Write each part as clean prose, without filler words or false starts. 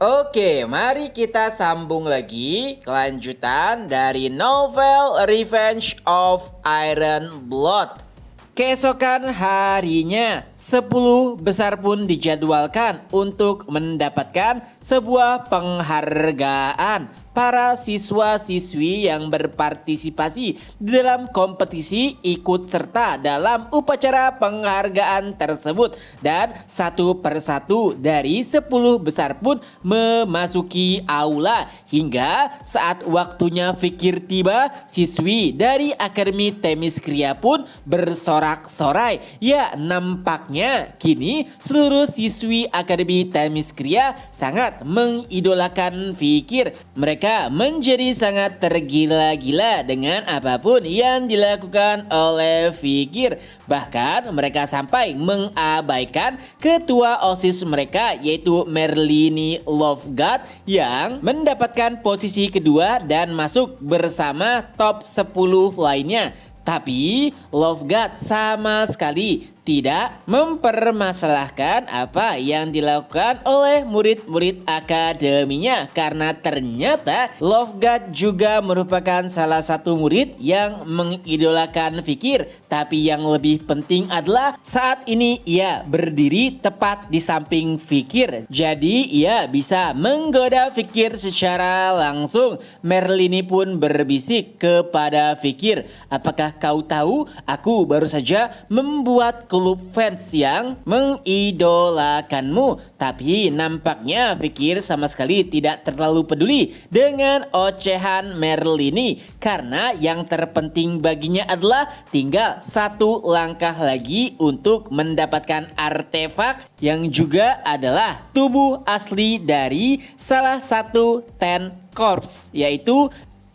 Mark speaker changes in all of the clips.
Speaker 1: Oke, mari kita sambung lagi kelanjutan dari novel Revenge of Iron Blood. Keesokan harinya, 10 besar pun dijadwalkan untuk mendapatkan sebuah penghargaan. Para siswa-siswi yang berpartisipasi dalam kompetisi ikut serta dalam upacara penghargaan tersebut, dan satu persatu dari 10 besar pun memasuki aula. Hingga saat waktunya fikir tiba, siswi dari Akademi Themyscira pun bersorak-sorai. Ya, nampaknya kini seluruh siswi Akademi Themyscira sangat mengidolakan Fikir. Mereka menjadi sangat tergila-gila dengan apapun yang dilakukan oleh Fikir. Bahkan mereka sampai mengabaikan ketua OSIS mereka, yaitu Merlini Loveguard, yang mendapatkan posisi kedua dan masuk bersama top 10 lainnya. Tapi Loveguard sama sekali tidak mempermasalahkan apa yang dilakukan oleh murid-murid akademinya, karena ternyata Loveguard juga merupakan salah satu murid yang mengidolakan Fikir. Tapi yang lebih penting adalah saat ini ia berdiri tepat di samping Fikir, jadi ia bisa menggoda Fikir secara langsung. Merlini pun berbisik kepada Fikir, "Apakah kau tahu aku baru saja membuat klub fans yang mengidolakanmu?" Tapi nampaknya Fikir sama sekali tidak terlalu peduli dengan ocehan Merlini, karena yang terpenting baginya adalah tinggal satu langkah lagi untuk mendapatkan artefak yang juga adalah tubuh asli dari salah satu Ten Corps, yaitu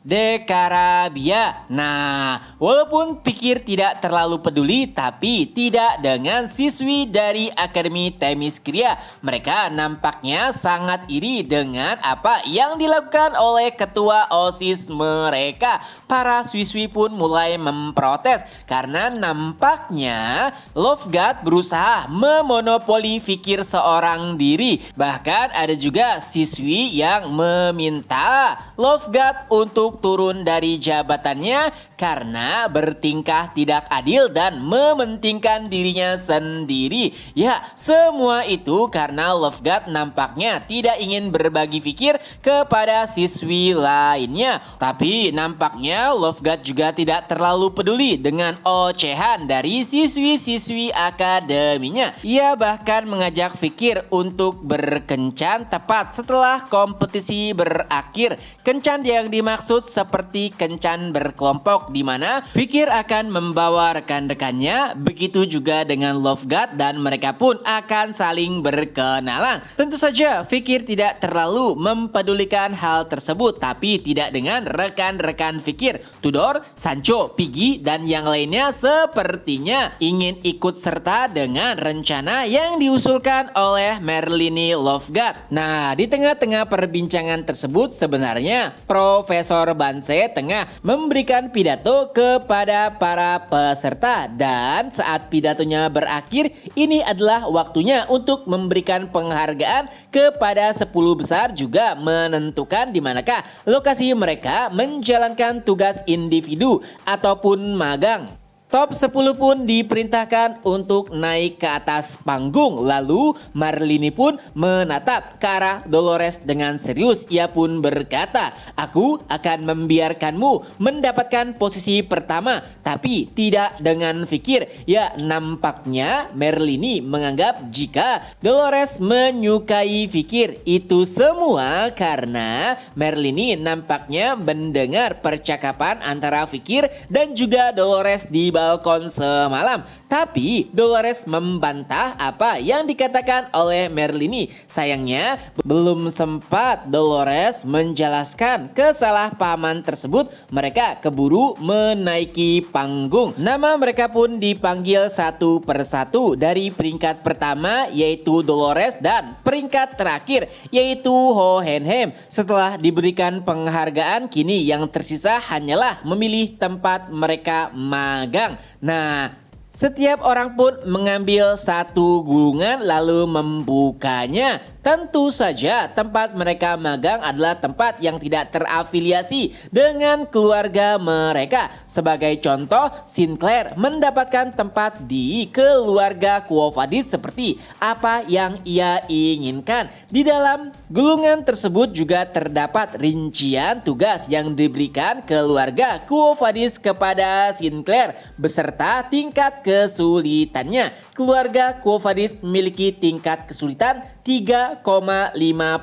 Speaker 1: Dekarabia. Nah, walaupun Fikir tidak terlalu peduli, tapi tidak dengan siswi dari Akademi Themyscira. Mereka nampaknya sangat iri dengan apa yang dilakukan oleh ketua OSIS mereka. Para siswi pun mulai memprotes karena nampaknya Loveguard berusaha memonopoli Fikir seorang diri. Bahkan ada juga siswi yang meminta Loveguard untuk turun dari jabatannya karena bertingkah tidak adil dan mementingkan dirinya sendiri. Ya, semua itu karena Loveguard nampaknya tidak ingin berbagi Fikir kepada siswi lainnya. Tapi nampaknya Loveguard juga tidak terlalu peduli dengan ocehan dari siswi-siswi akademinya. Ia bahkan mengajak Fikir untuk berkencan tepat setelah kompetisi berakhir. Kencan yang dimaksud seperti kencan berkelompok, di mana Fikir akan membawa rekan-rekannya, begitu juga dengan Loveguard, dan mereka pun akan saling berkenalan. Tentu saja Fikir tidak terlalu mempedulikan hal tersebut, tapi tidak dengan rekan-rekan Fikir. Tudor, Sancho, Piggy, dan yang lainnya sepertinya ingin ikut serta dengan rencana yang diusulkan oleh Merlini Loveguard. Nah, di tengah-tengah perbincangan tersebut sebenarnya Profesor Banse tengah memberikan pidato kepada para peserta, dan saat pidatonya berakhir, ini adalah waktunya untuk memberikan penghargaan kepada 10 besar, juga menentukan di manakah lokasi mereka menjalankan tugas individu ataupun magang. Top 10 pun diperintahkan untuk naik ke atas panggung. Lalu Merlini pun menatap ke arah Dolores dengan serius. Ia pun berkata, "Aku akan membiarkanmu mendapatkan posisi pertama, tapi tidak dengan Fikir." Ya, nampaknya Merlini menganggap jika Dolores menyukai Fikir itu semua karena Merlini nampaknya mendengar percakapan antara Fikir dan juga Dolores di balkon semalam. Tapi Dolores membantah apa yang dikatakan oleh Merlini. Sayangnya belum sempat Dolores menjelaskan kesalahpahaman tersebut, mereka keburu menaiki panggung. Nama mereka pun dipanggil satu persatu, dari peringkat pertama yaitu Dolores dan peringkat terakhir yaitu Hohenheim. Setelah diberikan penghargaan, kini yang tersisa hanyalah memilih tempat mereka magang. Nah, Setiap orang pun mengambil satu gulungan lalu membukanya. Tentu saja tempat mereka magang adalah tempat yang tidak terafiliasi dengan keluarga mereka. Sebagai contoh, Sinclair mendapatkan tempat di keluarga Quo Vadis seperti apa yang ia inginkan. Di dalam gulungan tersebut juga terdapat rincian tugas yang diberikan keluarga Quo Vadis kepada Sinclair beserta tingkat kesulitannya. Keluarga Quo Vadis memiliki tingkat kesulitan 3,5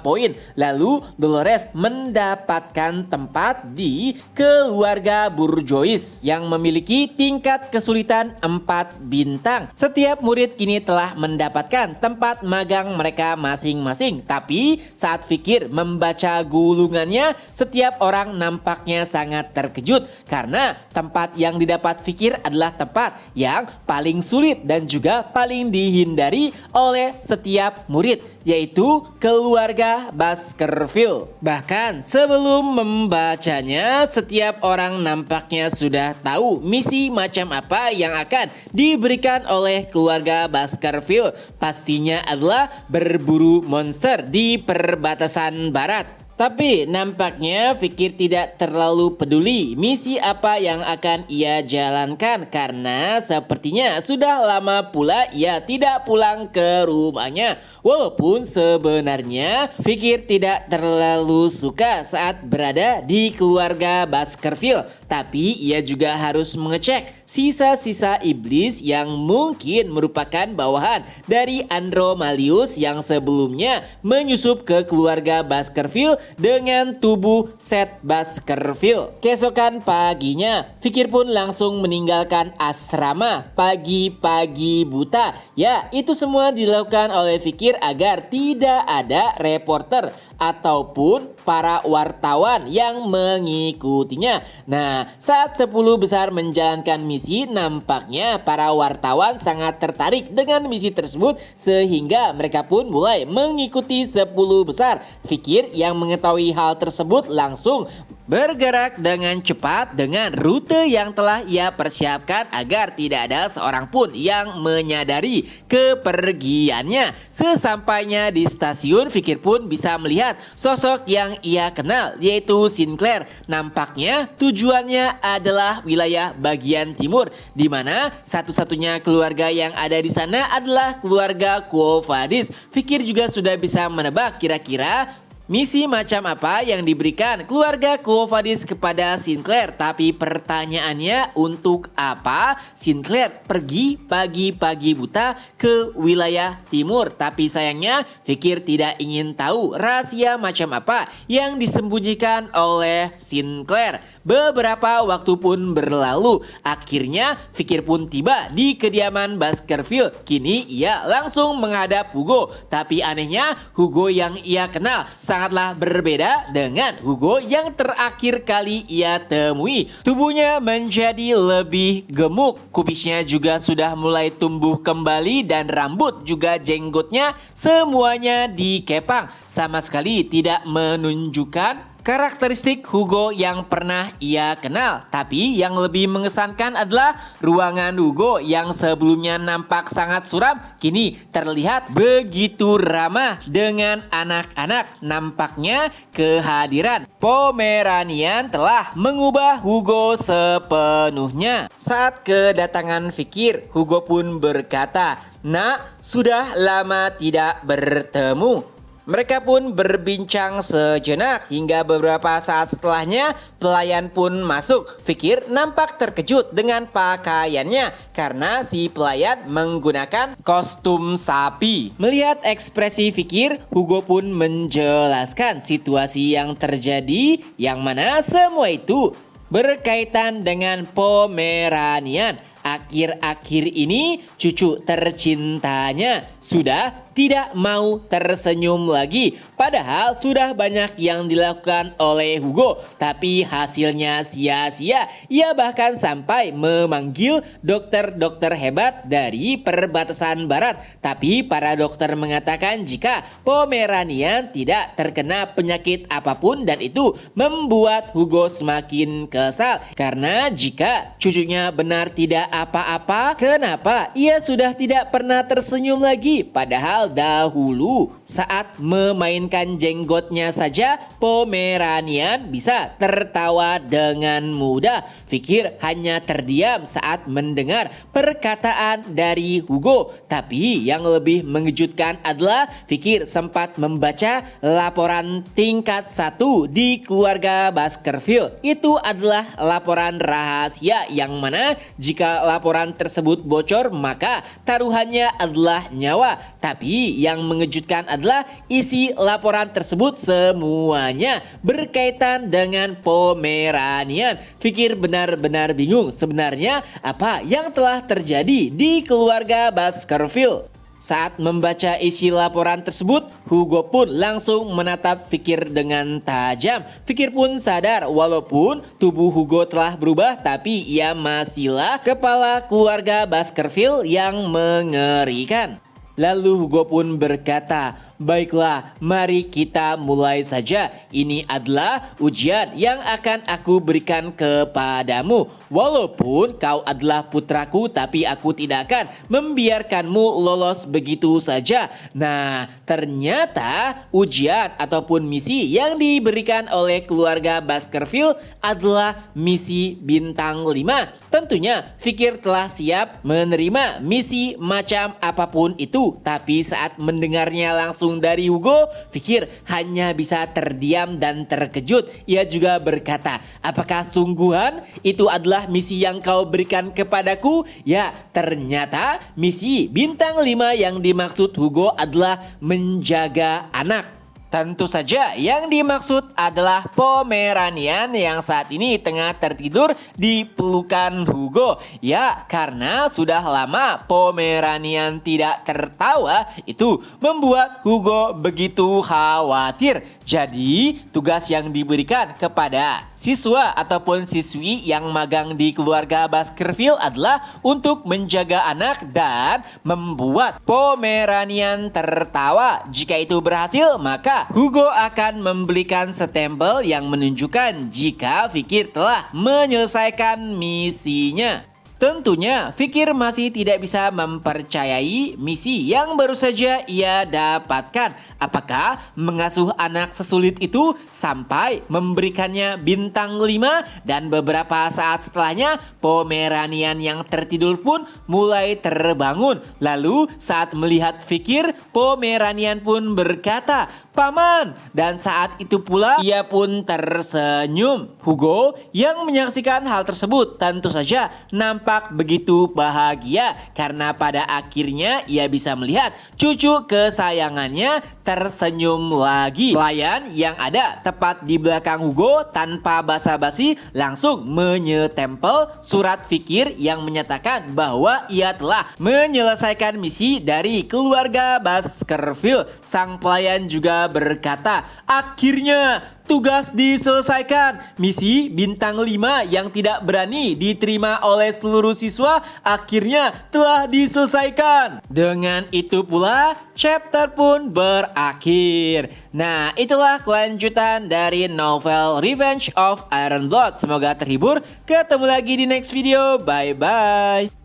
Speaker 1: poin. Lalu Dolores mendapatkan tempat di keluarga Bourgeois yang memiliki tingkat kesulitan 4 bintang. Setiap murid kini telah mendapatkan tempat magang mereka masing-masing. Tapi saat Fikir membaca gulungannya, setiap orang nampaknya sangat terkejut karena tempat yang didapat Fikir adalah tempat yang paling sulit dan juga paling dihindari oleh setiap murid, yaitu keluarga Baskerville. Bahkan sebelum membacanya, setiap orang nampaknya sudah tahu misi macam apa yang akan diberikan oleh keluarga Baskerville. Pastinya adalah berburu monster di perbatasan barat. Tapi nampaknya Fikir tidak terlalu peduli misi apa yang akan ia jalankan karena sepertinya sudah lama pula ia tidak pulang ke rumahnya. Walaupun sebenarnya Fikir tidak terlalu suka saat berada di keluarga Baskerville, tapi ia juga harus mengecek sisa-sisa iblis yang mungkin merupakan bawahan dari Andromalius yang sebelumnya menyusup ke keluarga Baskerville dengan tubuh Seth Baskerville. Keesokan paginya, Fikir pun langsung meninggalkan asrama pagi-pagi buta. Ya, itu semua dilakukan oleh Fikir agar tidak ada reporter ataupun para wartawan yang mengikutinya. Nah, saat 10 besar menjalankan misi, nampaknya para wartawan sangat tertarik dengan misi tersebut sehingga mereka pun mulai mengikuti 10 besar. Fikir yang mengetahui hal tersebut langsung bergerak dengan cepat dengan rute yang telah ia persiapkan agar tidak ada seorang pun yang menyadari kepergiannya. Sesampainya di stasiun, Fikir pun bisa melihat sosok yang ia kenal, yaitu Sinclair. Nampaknya tujuannya adalah wilayah bagian timur, di mana satu-satunya keluarga yang ada di sana adalah keluarga Quo Vadis. Fikir juga sudah bisa menebak kira-kira misi macam apa yang diberikan keluarga Quo Vadis kepada Sinclair. Tapi pertanyaannya, untuk apa Sinclair pergi pagi-pagi buta ke wilayah timur? Tapi sayangnya Fikir tidak ingin tahu rahasia macam apa yang disembunyikan oleh Sinclair. Beberapa waktu pun berlalu. Akhirnya Fikir pun tiba di kediaman Baskerville. Kini ia langsung menghadap Hugo. Tapi anehnya Hugo yang ia kenal sangatlah berbeda dengan Hugo yang terakhir kali ia temui. Tubuhnya menjadi lebih gemuk, kumisnya juga sudah mulai tumbuh kembali dan rambut juga jenggotnya semuanya dikepang. Sama sekali tidak menunjukkan karakteristik Hugo yang pernah ia kenal. Tapi yang lebih mengesankan adalah ruangan Hugo yang sebelumnya nampak sangat suram, kini terlihat begitu ramah dengan anak-anak. Nampaknya kehadiran Pomeranian telah mengubah Hugo sepenuhnya. Saat kedatangan Fikir, Hugo pun berkata, "Nak, sudah lama tidak bertemu." Mereka pun berbincang sejenak hingga beberapa saat setelahnya pelayan pun masuk. Fikir nampak terkejut dengan pakaiannya karena si pelayan menggunakan kostum sapi. Melihat ekspresi Fikir, Hugo pun menjelaskan situasi yang terjadi yang mana semua itu berkaitan dengan Pomeranian. Akhir-akhir ini cucu tercintanya sudah tidak mau tersenyum lagi. Padahal sudah banyak yang dilakukan oleh Hugo, tapi hasilnya sia-sia. Ia bahkan sampai memanggil dokter-dokter hebat dari perbatasan barat. Tapi para dokter mengatakan jika Pomeranian tidak terkena penyakit apapun dan itu membuat Hugo semakin kesal. Karena jika cucunya benar tidak apa-apa, kenapa ia sudah tidak pernah tersenyum lagi? Padahal dahulu saat memainkan jenggotnya saja Pomeranian bisa tertawa dengan mudah. Fikir hanya terdiam saat mendengar perkataan dari Hugo. Tapi yang lebih mengejutkan adalah Fikir sempat membaca laporan tingkat 1 di keluarga Baskerville. Itu adalah laporan rahasia yang mana jika laporan tersebut bocor maka taruhannya adalah nyawa. Tapi yang mengejutkan adalah isi laporan tersebut semuanya berkaitan dengan Pomeranian. Fikir benar-benar bingung sebenarnya apa yang telah terjadi di keluarga Baskerville. Saat membaca isi laporan tersebut, Hugo pun langsung menatap Fikir dengan tajam. Fikir pun sadar walaupun tubuh Hugo telah berubah, tapi ia masihlah kepala keluarga Baskerville yang mengerikan. Lalu Hugo pun berkata, "Baiklah, mari kita mulai saja. Ini adalah ujian yang akan aku berikan kepadamu. Walaupun kau adalah putraku, tapi aku tidak akan membiarkanmu lolos begitu saja." Nah, ternyata ujian ataupun misi yang diberikan oleh keluarga Baskerville adalah misi bintang 5. Tentunya Fikir telah siap menerima misi macam apapun itu. Tapi saat mendengarnya langsung dari Hugo, Fikir hanya bisa terdiam dan terkejut. Ia juga berkata, "Apakah sungguhan itu adalah misi yang kau berikan kepadaku?" Ya, ternyata misi bintang 5 yang dimaksud Hugo adalah menjaga anak. Tentu saja yang dimaksud adalah Pomeranian yang saat ini tengah tertidur di pelukan Hugo. Ya, karena sudah lama Pomeranian tidak tertawa, itu membuat Hugo begitu khawatir. Jadi, tugas yang diberikan kepada siswa ataupun siswi yang magang di keluarga Baskerville adalah untuk menjaga anak dan membuat Pomeranian tertawa. Jika itu berhasil, maka Hugo akan membelikan stempel yang menunjukkan jika Fikir telah menyelesaikan misinya. Tentunya Fikir masih tidak bisa mempercayai misi yang baru saja ia dapatkan. Apakah mengasuh anak sesulit itu sampai memberikannya bintang 5? Dan beberapa saat setelahnya Pomeranian yang tertidur pun mulai terbangun. Lalu saat melihat Fikir, Pomeranian pun berkata, "Paman!" Dan saat itu pula ia pun tersenyum. Hugo yang menyaksikan hal tersebut tentu saja nampak begitu bahagia karena pada akhirnya ia bisa melihat cucu kesayangannya tersenyum lagi. Pelayan yang ada tepat di belakang Hugo tanpa basa-basi langsung menyetempel surat Fikir yang menyatakan bahwa ia telah menyelesaikan misi dari keluarga Baskerville. Sang pelayan juga berkata, "Akhirnya tugas diselesaikan. Misi bintang 5 yang tidak berani diterima oleh seluruh siswa akhirnya telah diselesaikan." Dengan itu pula chapter pun berakhir. Nah, itulah kelanjutan dari novel Revenge of Ironblood. Semoga terhibur. Ketemu lagi di next video. Bye bye.